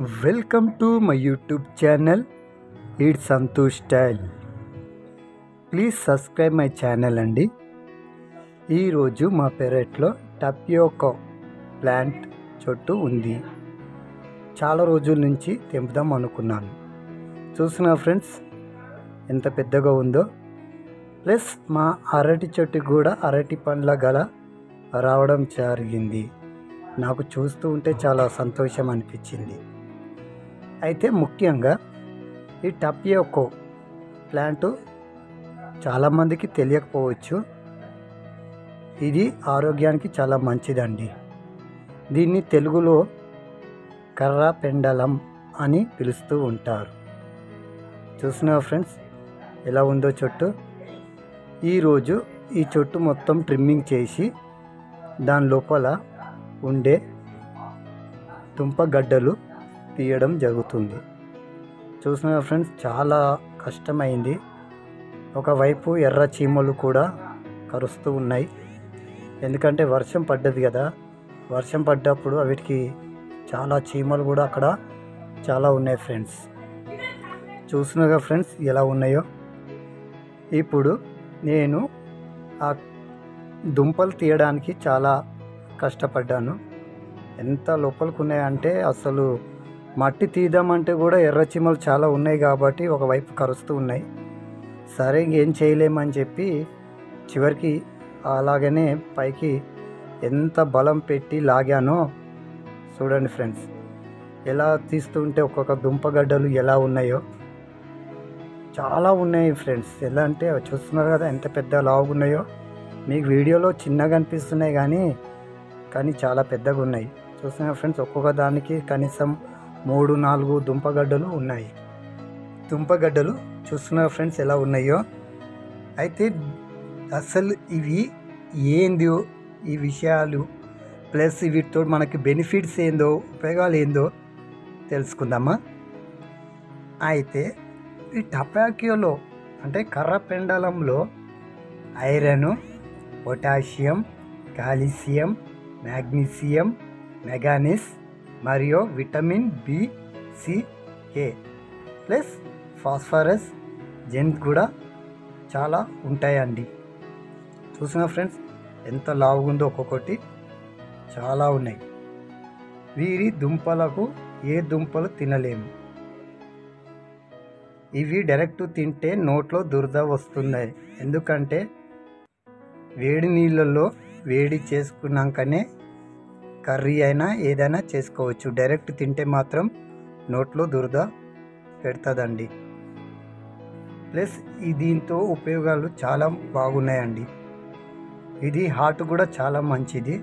Welcome to my YouTube channel it's Santosh style. Please subscribe my channel అండి. ఈరోజు మా పెరట్లో టపియోకా ప్లాంట్ చెట్టు ఉంది. చాలా రోజుల నుంచి తెంపుదాం అనుకున్నాను. చూస్తున్నా ఫ్రెండ్స్ ఎంత పెద్దగా ఉందో. ప్లస్ మా అరటి చెట్టు కూడా అరటి పండ్ల గల రావడం జరిగింది. నాకు చూస్తూ ఉంటే చాలా సంతోషం అనిపించింది. అయితే ముఖ్యంగా ఈ టపియోకా ప్లాంట్ చాలామందికి తెలియకపోవచ్చు. ఇది ఆరోగ్యానికి చాలా మంచిదండి. దీన్ని తెలుగులో కర్ర పెండలం అని పిలుస్తూ ఉంటారు. చూసినా ఫ్రెండ్స్ ఎలా ఉందో చెట్టు. ఈరోజు ఈ చెట్టు మొత్తం ట్రిమ్మింగ్ చేసి దాని లోపల ఉండే దుంపగడ్డలు తీయడం జరుగుతుంది. చూసిన ఫ్రెండ్స్ చాలా కష్టమైంది. ఒకవైపు ఎర్ర చీమలు కూడా కరుస్తూ ఉన్నాయి. ఎందుకంటే వర్షం పడ్డది కదా. వర్షం పడ్డప్పుడు వీటికి చాలా చీమలు కూడా అక్కడ చాలా ఉన్నాయి ఫ్రెండ్స్. చూసినగా ఫ్రెండ్స్ ఎలా ఉన్నాయో. ఇప్పుడు నేను ఆ దుంపలు తీయడానికి చాలా కష్టపడ్డాను. ఎంత లోపలికి ఉన్నాయంటే అసలు మట్టి తీద్దామంటే కూడా ఎర్రచీమలు చాలా ఉన్నాయి కాబట్టి ఒకవైపు కరుస్తూ ఉన్నాయి. సరే ఇంకేం చేయలేమని చెప్పి చివరికి అలాగనే పైకి ఎంత బలం పెట్టి లాగానో చూడండి ఫ్రెండ్స్. ఎలా తీస్తుంటే ఒక్కొక్క దుంపగడ్డలు ఎలా ఉన్నాయో. చాలా ఉన్నాయి ఫ్రెండ్స్. ఎలా అంటే చూస్తున్నారు కదా ఎంత పెద్ద లావుగా ఉన్నాయో. మీకు వీడియోలో చిన్నగా అనిపిస్తున్నాయి కానీ చాలా పెద్దగా ఉన్నాయి. చూస్తున్నారు ఫ్రెండ్స్ ఒక్కొక్క దానికి కనీసం 3-4 దుంపగడ్డలు ఉన్నాయి. దుంపగడ్డలు చూస్తున్నారు ఫ్రెండ్స్ ఎలా ఉన్నాయో. అయితే అసలు ఇవి ఏందో ఈ విషయాలు ప్లస్ వీటితో మనకి బెనిఫిట్స్ ఏందో ఉపయోగాలు ఏందో తెలుసుకుందామా. అయితే ఈ టపాకియోలో అంటే కర్ర పెండలంలో ఐరన్, పొటాషియం, కాల్షియం, మాగ్నీషియం, మెగానీస్ మరియు vitamin B-C-K plus phosphorus, zinc కూడా చాలా ఉంటాయండి. చూసిన ఫ్రెండ్స్ ఎంత లావుగా ఉందో. ఒక్కొక్కటి చాలా ఉన్నాయి. వీరి దుంపలకు ఏ దుంపలు తినలేము. ఇవి డైరెక్ట్ తింటే నోట్లో దురద వస్తున్నాయి. ఎందుకంటే వేడి నీళ్ళల్లో వేడి చేసుకున్నాకనే కర్రీ అయినా ఏదైనా చేసుకోవచ్చు. డైరెక్ట్ తింటే మాత్రం నోట్లో దురద పెడుతుందండి. ప్లస్ దీంతో ఉపయోగాలు చాలా బాగున్నాయండి. ఇది హార్ట్ కూడా చాలా మంచిది.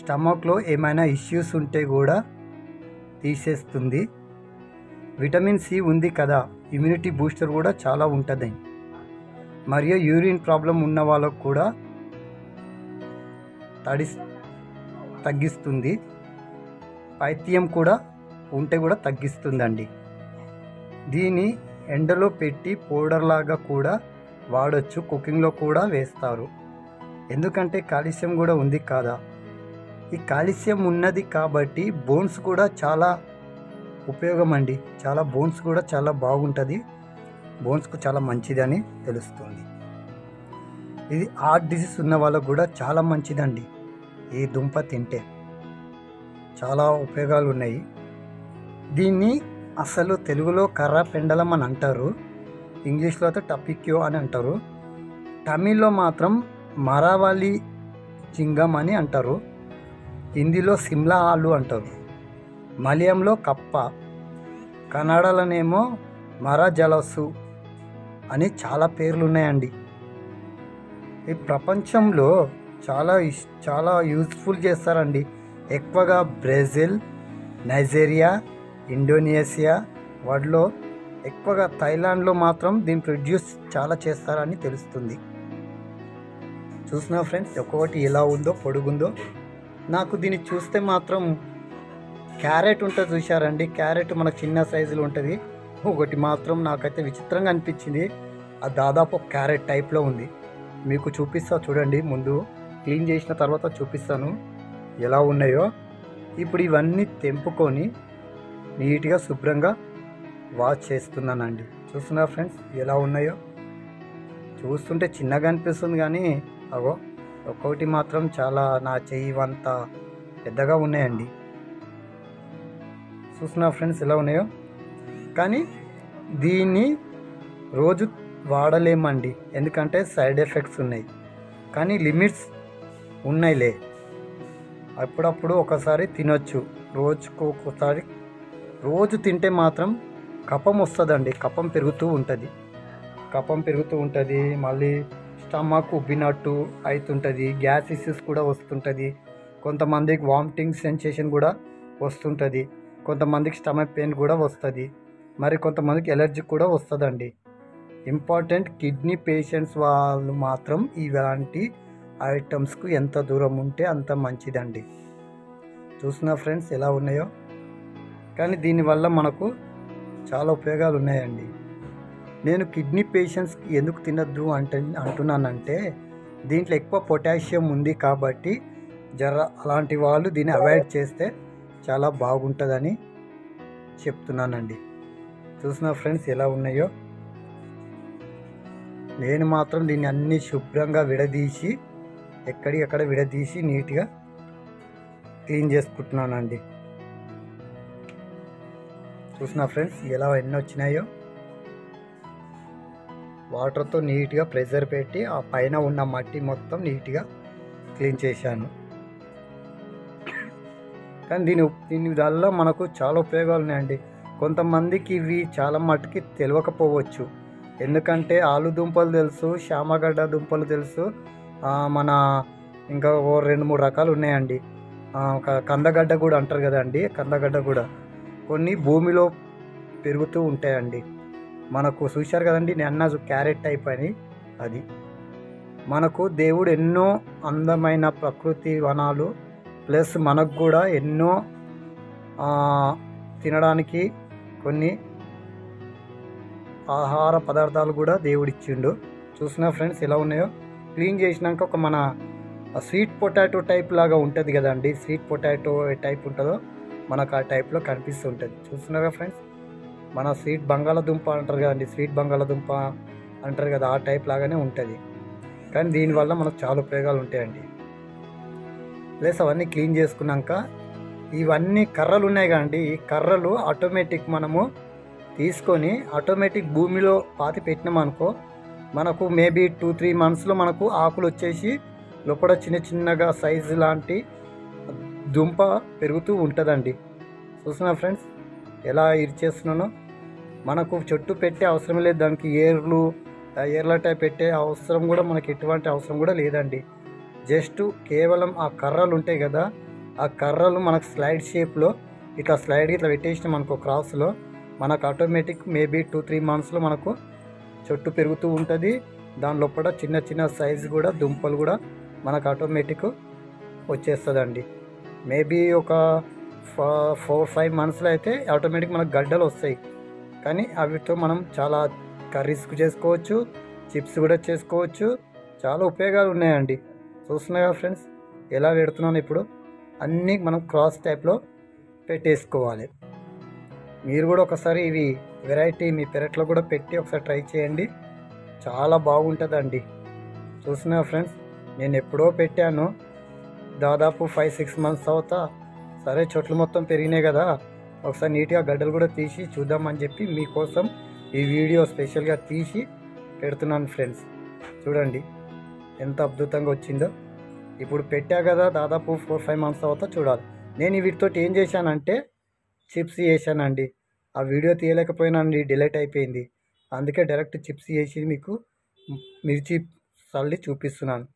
స్టమక్లో ఏమైనా ఇష్యూస్ ఉంటే కూడా తీసేస్తుంది. విటమిన్ సి ఉంది కదా, ఇమ్యూనిటీ బూస్టర్ కూడా చాలా ఉంటుంది. మరియు యూరిన్ ప్రాబ్లం ఉన్న వాళ్ళకు కూడా తగ్గిస్తుంది. పైత్యం కూడా ఉంటే కూడా తగ్గిస్తుందండి. దీన్ని ఎండలో పెట్టి పౌడర్ లాగా కూడా వాడచ్చు. కుకింగ్లో కూడా వేస్తారు. ఎందుకంటే కాల్షియం కూడా ఉంది కదా. ఈ కాల్షియం ఉన్నది కాబట్టి బోన్స్ కూడా చాలా ఉపయోగం అండి. చాలా బోన్స్ కూడా చాలా బాగుంటుంది. బోన్స్కు చాలా మంచిదని తెలుస్తుంది. ఇది హార్ట్ డిసీజ్ ఉన్న వాళ్ళకు కూడా చాలా మంచిదండి. ఈ దుంప తింటే చాలా ఉపయోగాలు ఉన్నాయి. దీన్ని అసలు తెలుగులో కర్ర పెండలం అని అంటారు. ఇంగ్లీష్లో అయితే టపిక్యో అని అంటారు. తమిళ్లో మాత్రం మరావాలి చింగం అని అంటారు. హిందీలో సిమ్లా ఆలు అంటారు. మలయంలో కప్ప, కన్నడలోనేమో మరజలసు అని చాలా పేర్లు ఉన్నాయండి. ఈ ప్రపంచంలో చాలా యూజ్ఫుల్ చేస్తారండి. ఎక్కువగా బ్రెజిల్, నైజీరియా, ఇండోనేషియా వాటిలో ఎక్కువగా థాయిలాండ్లో మాత్రం దీన్ని ప్రొడ్యూస్ చాలా చేస్తారని తెలుస్తుంది. చూసినా ఫ్రెండ్స్ ఒక్కొక్కటి ఎలా ఉందో పొడుగుందో. నాకు దీన్ని చూస్తే మాత్రం క్యారెట్ ఉంటుంది చూశారండి. క్యారెట్ మనకు చిన్న సైజులో ఉంటుంది. ఒకటి మాత్రం నాకైతే విచిత్రంగా అనిపించింది. అది దాదాపు క్యారెట్ టైప్లో ఉంది. మీకు చూపిస్తా చూడండి. ముందు క్లీన్ చేసిన తర్వాత చూపిస్తాను ఎలా ఉన్నాయో. ఇప్పుడు ఇవన్నీ తెంపుకొని నీట్గా శుభ్రంగా వాష్ చేస్తున్నానండి. చూస్తున్నారా ఫ్రెండ్స్ ఎలా ఉన్నాయో? చూస్తుంటే చిన్నగా అనిపిస్తుంది కానీ అగో ఒక్కొక్కటి మాత్రం చాలా నా చెయ్యి పెద్దగా ఉన్నాయండి. చూస్తున్నారా ఫ్రెండ్స్ ఎలా ఉన్నాయో? కానీ దీన్ని రోజు వాడలేమండి, ఎందుకంటే సైడ్ ఎఫెక్ట్స్ ఉన్నాయి. కానీ లిమిట్స్ ఉన్నాయిలే. అప్పుడప్పుడు ఒకసారి తినొచ్చు, రోజుకు ఒకసారి. రోజు తింటే మాత్రం కఫం వస్తుందండి, కఫం పెరుగుతూ ఉంటుంది. మళ్ళీ స్టమక్ ఉబ్బినట్టు అవుతుంటుంది, గ్యాస్ ఇష్యూస్ కూడా వస్తుంటుంది. కొంతమందికి వామిటింగ్ సెన్సేషన్ కూడా వస్తుంటుంది, కొంతమందికి స్టమక్ పెయిన్ కూడా వస్తుంది, మరి కొంతమందికి ఎలర్జీ కూడా వస్తుందండి. ఇంపార్టెంట్ కిడ్నీ పేషెంట్స్ వాళ్ళు మాత్రం ఇలాంటి ఐటమ్స్కు ఎంత దూరం ఉంటే అంత మంచిదండి. చూస్తున్నా ఫ్రెండ్స్ ఎలా ఉన్నాయో? కానీ దీనివల్ల మనకు చాలా ఉపయోగాలు ఉన్నాయండి. నేను కిడ్నీ పేషెంట్స్కి ఎందుకు తినద్దు అంటున్నానంటే దీంట్లో ఎక్కువ పొటాషియం ఉంది కాబట్టి అలాంటి వాళ్ళు దీన్ని అవాయిడ్ చేస్తే చాలా బాగుంటుందని చెప్తున్నానండి. చూసిన ఫ్రెండ్స్ ఎలా ఉన్నాయో? నేను మాత్రం దీన్ని అన్ని శుభ్రంగా విడదీసి ఎక్కడికక్కడ విడదీసి నీట్గా క్లీన్ చేసుకుంటున్నానండి. చూసిన ఫ్రెండ్స్ ఎలా ఎన్ని వచ్చినాయో? వాటర్తో నీట్గా ప్రెషర్ పెట్టి ఆ పైన ఉన్న మట్టి మొత్తం నీట్గా క్లీన్ చేశాను. కానీ దీని వల్ల మనకు చాలా ఉపయోగాలు ఉన్నాయండి. కొంతమందికి ఇవి చాలా మట్టుకి తెలియకపోవచ్చు, ఎందుకంటే ఆలు దుంపలు తెలుసు, శామగడ్డ దుంపలు తెలుసు, మన ఇంకా 2-3 రకాలు ఉన్నాయండి. కందగడ్డ కూడా అంటారు కదండి, కందగడ్డ కూడా కొన్ని భూమిలో పెరుగుతూ ఉంటాయండి. మనకు చూశారు కదండి, నేను క్యారెట్ టైప్ అని. అది మనకు దేవుడు ఎన్నో అందమైన ప్రకృతి వనాలు ప్లస్ మనకు కూడా ఎన్నో తినడానికి కొన్ని ఆహార పదార్థాలు కూడా దేవుడిచ్చిండు. చూసిన ఫ్రెండ్స్ ఎలా ఉన్నాయో? క్లీన్ చేసినాక ఒక మన స్వీట్ పొటాటో టైప్ లాగా ఉంటుంది కదండి, స్వీట్ పొటాటో ఏ టైప్ ఉంటుందో మనకు ఆ టైప్లో కనిపిస్తూ ఉంటుంది. చూస్తున్నారా ఫ్రెండ్స్? మన స్వీట్ బంగాళదుంప అంటారు కదండి, స్వీట్ బంగాళదుంప అంటారు కదా, ఆ టైప్ లాగానే ఉంటుంది. కానీ దీనివల్ల మనకు చాలా ఉపయోగాలు ఉంటాయండి. ప్లస్ అవన్నీ క్లీన్ చేసుకున్నాక ఇవన్నీ కర్రలు ఉన్నాయి కదండి, ఈ కర్రలు ఆటోమేటిక్ మనము తీసుకొని ఆటోమేటిక్ భూమిలో పాతి పెట్టినామనుకో, మనకు మేబీ 2-3 మంత్స్లో మనకు ఆకులు వచ్చేసి లోపల చిన్నగా సైజు లాంటి దుంప పెరుగుతూ ఉంటుందండి. చూస్తున్నా ఫ్రెండ్స్ ఎలా ఇరిచేస్తున్నానో? మనకు చెట్టు పెట్టే అవసరం లేదు, దానికి ఏర్ల టైప్ పెట్టే అవసరం కూడా మనకి ఎటువంటి అవసరం కూడా లేదండి. జస్ట్ కేవలం ఆ కర్రలు ఉంటాయి కదా, ఆ కర్రలు మనకు స్లైడ్ షేప్లో ఇట్లా పెట్టేసినాం మనకు క్రాస్లో, మనకు ఆటోమేటిక్ మేబీ 2-3 మంత్స్లో మనకు చెట్టు పెరుగుతూ ఉంటుంది. దాని లోపల చిన్న సైజు కూడా దుంపలు కూడా మనకు ఆటోమేటిక్ వచ్చేస్తుందండి. మేబీ ఒక 4-5 మంత్స్లో అయితే ఆటోమేటిక్ మనకు గడ్డలు వస్తాయి. కానీ అవితో మనం చాలా కర్రీస్ చేసుకోవచ్చు, చిప్స్ కూడా చేసుకోవచ్చు, చాలా ఉపయోగాలు ఉన్నాయండి. చూస్తున్నాయి కదా ఫ్రెండ్స్ ఎలా పెడుతున్నాను? ఇప్పుడు అన్నీ మనం క్రాస్ టైప్లో పెట్టేసుకోవాలి. మీరు కూడా ఒకసారి ఇవి వెరైటీ మీ పెరట్లో కూడా పెట్టి ఒకసారి ట్రై చేయండి, చాలా బాగుంటుందండి. చూస్తున్నా ఫ్రెండ్స్ నేను ఎప్పుడో పెట్టాను, దాదాపు 5-6 మంత్స్ అవుతా. సరే చెట్లు మొత్తం పెరిగినాయి కదా, ఒకసారి నీట్గా గడ్డలు కూడా తీసి చూద్దామని చెప్పి మీకోసం ఈ వీడియో స్పెషల్గా తీసి పెడుతున్నాను ఫ్రెండ్స్. చూడండి ఎంత అద్భుతంగా వచ్చిందో. ఇప్పుడు పెట్టా కదా, దాదాపు 4-5 మంత్స్ అవుతా. చూడాలి. నేను వీటితో ఏం చేశానంటే చిప్స్ చేశానండి. ఆ వీడియో తీయలేకపోయినానండి, డిలీట్ అయిపోయింది. అందుకే డైరెక్ట్ చిప్స్ చేసి మీకు మిర్చి చల్లి చూపిస్తున్నాను.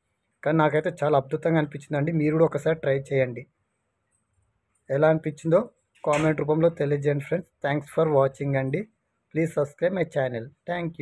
కానీ నాకైతే చాలా అద్భుతంగా అనిపించిందండి. మీరు కూడా ఒకసారి ట్రై చేయండి. ఎలా అనిపించిందో కామెంట్ రూపంలో తెలియజేయండి ఫ్రెండ్స్. థ్యాంక్స్ ఫర్ వాచింగ్ అండి. Please subscribe my channel. Thank you.